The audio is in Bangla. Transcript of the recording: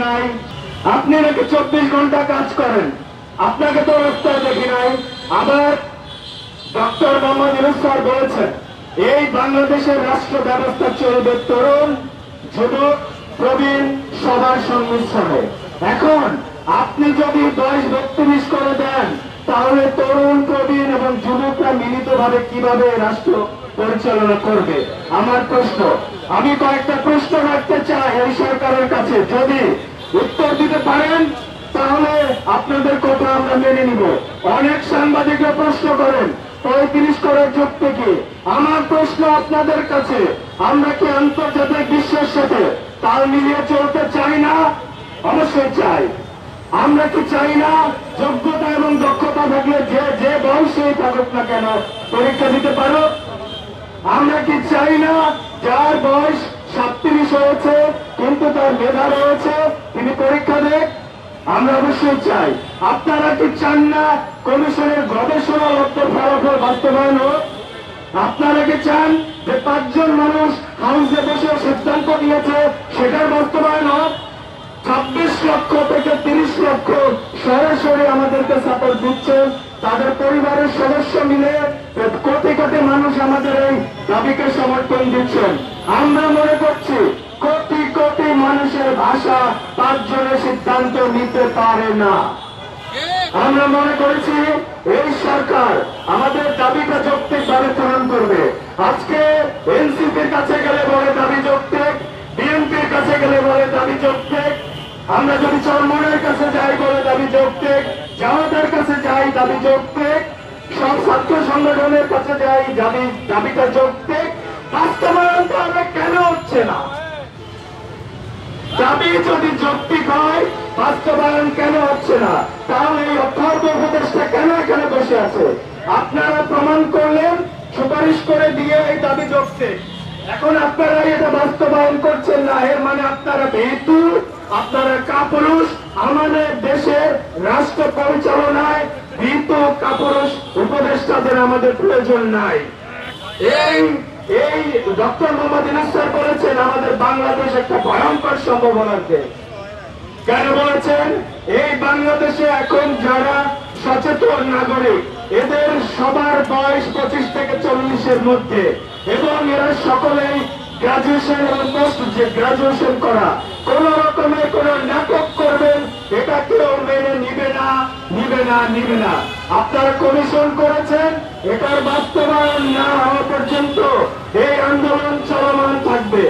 নাই। আপনি নাকি 24 ঘন্টা কাজ করেন, আপনাকে তো রাস্তায় দেখি নাই। আবার ডক্টর মোহাম্মদ ইউনূস স্যার বলেছেন এই বাংলাদেশের রাষ্ট্র ব্যবস্থা চলবে তরুণ, যুবক, প্রবীণ সবার সংমিশ্রণে। এখন আপনি যদি 10-32 করে দেন, তাহলে তরুণ, প্রবীণ এবং যুবকরা মিলিতভাবে কিভাবে রাষ্ট্র পরিচালনা করবে? আমার প্রশ্ন, আমি কয়েকটা প্রশ্ন রাখতে চাই এই সরকারের কাছে। যদি উত্তর দিতে পারেন তাহলে আপনাদের কথা আমরা মেনে নিব। অনেক সাংবাদিকরা প্রশ্ন করেন 35 করার যুক্তি কি? আমার প্রশ্ন আপনাদের কাছে, আমরা কি আন্তর্জাতিক বিশ্বের সাথে তাল মিলিয়ে চলতে চাই না? অবশ্যই চাই। আমরা কি চাই না যোগ্যতা এবং দক্ষতা থাকলে যে বয়সেই থাকুক না কেন পরীক্ষা দিতে পারো? আমরা কি চাই না যার বয়স 37 হয়েছে কিন্তু তার মেধা রয়েছে তিনি পরীক্ষা দেখ? আমরা অবশ্যই চাই। আপনারা কি চান না কমিশনের গবেষণা লক্ষ্য ফলাফল বাস্তবায়ন হোক? আপনারা কি চান যে 5 জন মানুষ হাউসে বসে সিদ্ধান্ত নিয়েছে সেটার বাস্তবায়ন হোক? 26 লক্ষ থেকে 30 লক্ষ সরাসরি আমাদেরকে সাপোর্ট দিচ্ছেন, তাদের পরিবারের সদস্য মিলে কোটি কোটি মানুষ আমাদের এই দাবিকে সমর্থন দিচ্ছেন। আমরা মনে করছি কোটি কোটি মানুষের ভাষা 5 জনের সিদ্ধান্ত নিতে পারে না। আমরা মনে করেছি এই সরকার আমাদের দাবিটা যৌক্তিকভাবে পূরণ করবে। আজকে এনসিপির কাছে গেলে বলে দাবি যৌক্তিক, বিএনপির কাছে গেলে বলে দাবি যৌক্তিক, আমরা যদি চরমনের কাছে যাই বলে দাবি যৌক্তিক, জামাতের কাছে যাই দাবি যৌক্তিক, সব ছাত্র সংগঠনের কাছে যাই দাবিটা যৌক্তিক। বাস্তবায়ন তো আমরা কেন হচ্ছে না? দাবি যদি যৌক্তিক হয় বাস্তবায়ন কেন হচ্ছে না? তাহলে এই অর্থ উপদেষ্টা কেন এখানে বসে আছে? আপনারা প্রমাণ করলেন, সুপারিশ করে দিয়ে এই দাবি যৌক্তিক, এখন আপনারা এটা বাস্তবায়ন করছেন না। এর মানে আপনারা ভীতু, আপনারা কাপুরুষ। আমাদের দেশের রাষ্ট্র পরিচালনায় ভীতু কাপুরুষ উপদেষ্টাদের আমাদের প্রয়োজন নাই। এই ডক্টর মোহাম্মদ ইউনূস স্যার বলেছেন আমাদের বাংলাদেশ একটা ভয়ঙ্কর সম্ভাবনার দেশ। কেন বলেছেন? এই বাংলাদেশে এখন যারা সচেতন নাগরিক এদের সবার বয়স 25 থেকে 40-এর মধ্যে, এবং এরা সকলেই গ্রাজুয়েশন এবং পোস্ট গ্রাজুয়েশন করা। কোন রকমের কোন নাটক করবেন এটা কেউ মেনে নিবে না, নিবে না, নিবে না। আপনারা কমিশন করেছেন, এটার বাস্তবায়ন না হওয়া পর্যন্ত এই আন্দোলন চলমান থাকবে।